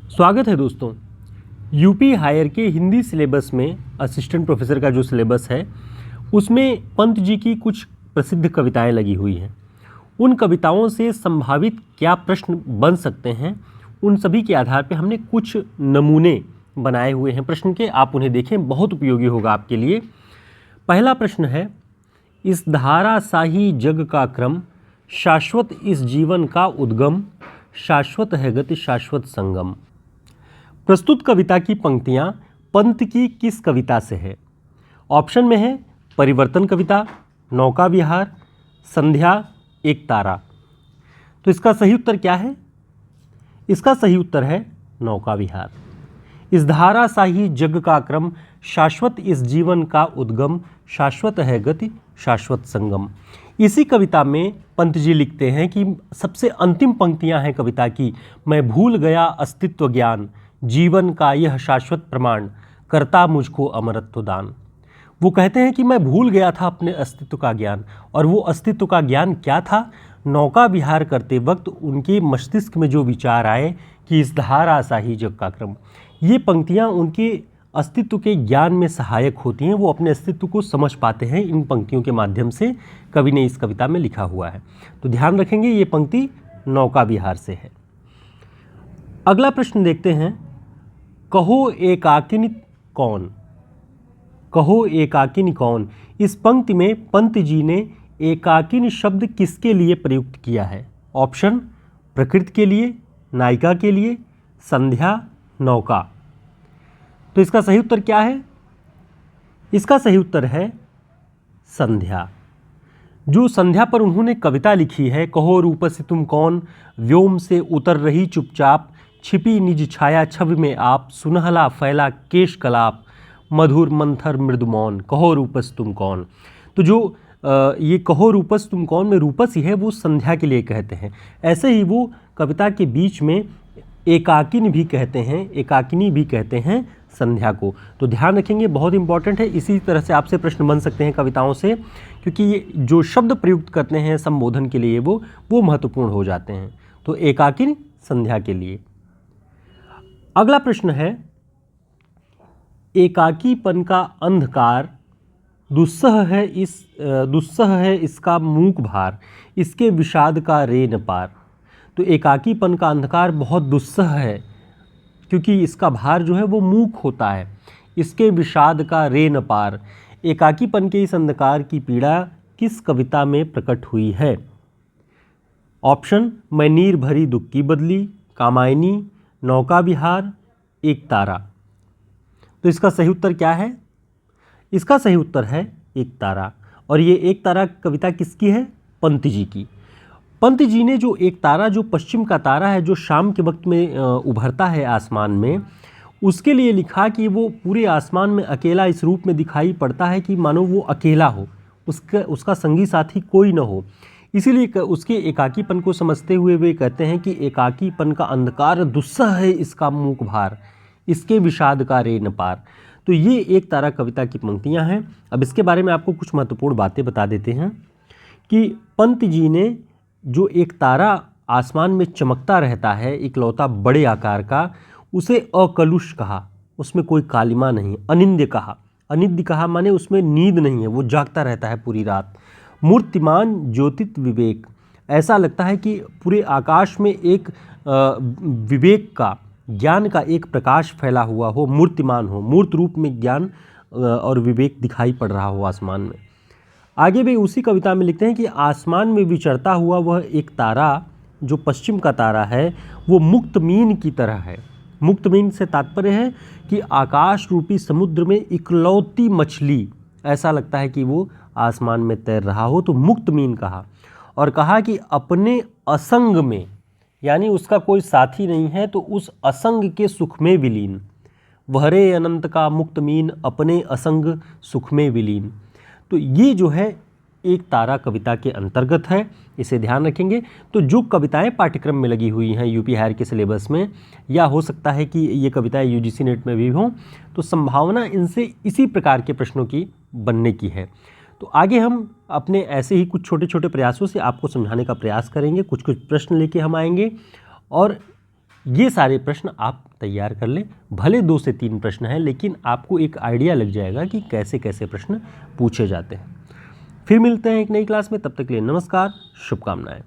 स्वागत है दोस्तों। यूपी हायर के हिंदी सिलेबस में असिस्टेंट प्रोफेसर का जो सिलेबस है उसमें पंत जी की कुछ प्रसिद्ध कविताएं लगी हुई हैं। उन कविताओं से संभावित क्या प्रश्न बन सकते हैं, उन सभी के आधार पर हमने कुछ नमूने बनाए हुए हैं प्रश्न के। आप उन्हें देखें, बहुत उपयोगी होगा आपके लिए। पहला प्रश्न है, इस धारा साही जग का क्रम, शाश्वत इस जीवन का उद्गम, शाश्वत है गति शाश्वत संगम। प्रस्तुत कविता की पंक्तियां पंत की किस कविता से है? ऑप्शन में है परिवर्तन कविता, नौका विहार, संध्या, एक तारा। तो इसका सही उत्तर क्या है? इसका सही उत्तर है नौका विहार। इस धारा साही जग का क्रम, शाश्वत इस जीवन का उद्गम, शाश्वत है गति शाश्वत संगम। इसी कविता में पंत जी लिखते हैं कि सबसे अंतिम पंक्तियां हैं कविता की, मैं भूल गया अस्तित्व ज्ञान, जीवन का यह शाश्वत प्रमाण, करता मुझको अमरत्व दान। वो कहते हैं कि मैं भूल गया था अपने अस्तित्व का ज्ञान, और वो अस्तित्व का ज्ञान क्या था? नौका विहार करते वक्त उनके मस्तिष्क में जो विचार आए कि इस धारा साही जग का क्रम, ये पंक्तियां उनके अस्तित्व के ज्ञान में सहायक होती हैं। वो अपने अस्तित्व को समझ पाते हैं इन पंक्तियों के माध्यम से, कवि ने इस कविता में लिखा हुआ है। तो ध्यान रखेंगे, ये पंक्ति नौका विहार से है। अगला प्रश्न देखते हैं, कहो एकाकिनी कौन? कहो एकाकिनी कौन? इस पंक्ति में पंत जी ने एकाकिनी शब्द किसके लिए प्रयुक्त किया है? ऑप्शन प्रकृति के लिए, नायिका के लिए, संध्या, नौका। तो इसका सही उत्तर क्या है? इसका सही उत्तर है संध्या। जो संध्या पर उन्होंने कविता लिखी है, कहो रूप से तुम कौन, व्योम से उतर रही चुपचाप, छिपी निज छाया छवि में आप, सुनहला फैला केश कलाप, मधुर मंथर मृदु मौन, कहो रूपस तुम कौन। तो जो ये कहो रूपस तुम कौन में रूपस ही है, वो संध्या के लिए कहते हैं। ऐसे ही वो कविता के बीच में एकाकिनी भी कहते हैं, एकाकिनी भी कहते हैं संध्या को। तो ध्यान रखेंगे, बहुत इंपॉर्टेंट है। इसी तरह से आपसे प्रश्न बन सकते हैं कविताओं से, क्योंकि ये जो शब्द प्रयुक्त करते हैं संबोधन के लिए वो महत्वपूर्ण हो जाते हैं। तो एकाकिनी संध्या के लिए। अगला प्रश्न है, एकाकीपन का अंधकार, दुस्सह है इसका मूक भार, इसके विषाद का रे न पार। तो एकाकीपन का अंधकार बहुत दुस्सह है, क्योंकि इसका भार जो है वो मूक होता है। इसके विषाद का रे न पार, एकाकीपन के इस अंधकार की पीड़ा किस कविता में प्रकट हुई है? ऑप्शन, मैं नीर भरी दुख की बदली, कामायनी, नौका विहार, एक तारा। तो इसका सही उत्तर क्या है? इसका सही उत्तर है एक तारा। और ये एक तारा कविता किसकी है? पंत जी की। पंत जी ने जो एक तारा, जो पश्चिम का तारा है, जो शाम के वक्त में उभरता है आसमान में, उसके लिए लिखा कि वो पूरे आसमान में अकेला इस रूप में दिखाई पड़ता है कि मानो वो अकेला हो, उसका संगी साथी कोई न हो। इसीलिए उसके एकाकीपन को समझते हुए वे कहते हैं कि एकाकीपन का अंधकार दुस्सह है इसका मूक भार, इसके विषाद का रे न पार। तो ये एक तारा कविता की पंक्तियां हैं। अब इसके बारे में आपको कुछ महत्वपूर्ण बातें बता देते हैं कि पंत जी ने जो एक तारा आसमान में चमकता रहता है, इकलौता बड़े आकार का, उसे अकलुष कहा, उसमें कोई कालिमा नहीं। अनिंद्य कहा, अनिद्य कहा माने उसमें नींद नहीं है, वो जागता रहता है पूरी रात। मूर्तिमान ज्योतित विवेक, ऐसा लगता है कि पूरे आकाश में एक विवेक का, ज्ञान का एक प्रकाश फैला हुआ हो, मूर्तिमान हो, मूर्त रूप में ज्ञान और विवेक दिखाई पड़ रहा हो आसमान में। आगे भी उसी कविता में लिखते हैं कि आसमान में विचरता हुआ वह एक तारा, जो पश्चिम का तारा है, वो मुक्त मीन की तरह है। मुक्त मीन से तात्पर्य है कि आकाश रूपी समुद्र में इकलौती मछली, ऐसा लगता है कि वो आसमान में तैर रहा हो, तो मुक्त मीन कहा। और कहा कि अपने असंग में, यानी उसका कोई साथी नहीं है, तो उस असंग के सुख में विलीन, वहरे अनंत का मुक्त मीन, अपने असंग सुख में विलीन। तो ये जो है एक तारा कविता के अंतर्गत है, इसे ध्यान रखेंगे। तो जो कविताएं पाठ्यक्रम में लगी हुई हैं यूपी हायर के सिलेबस में, या हो सकता है कि ये कविताएं यूजीसी नेट में भी हों, तो संभावना इनसे इसी प्रकार के प्रश्नों की बनने की है। तो आगे हम अपने ऐसे ही कुछ छोटे छोटे प्रयासों से आपको समझाने का प्रयास करेंगे, कुछ कुछ प्रश्न लेके हम आएंगे और ये सारे प्रश्न आप तैयार कर लें। भले 2 से 3 प्रश्न हैं, लेकिन आपको एक आइडिया लग जाएगा कि कैसे कैसे प्रश्न पूछे जाते हैं। फिर मिलते हैं एक नई क्लास में, तब तक के लिए नमस्कार, शुभकामनाएं।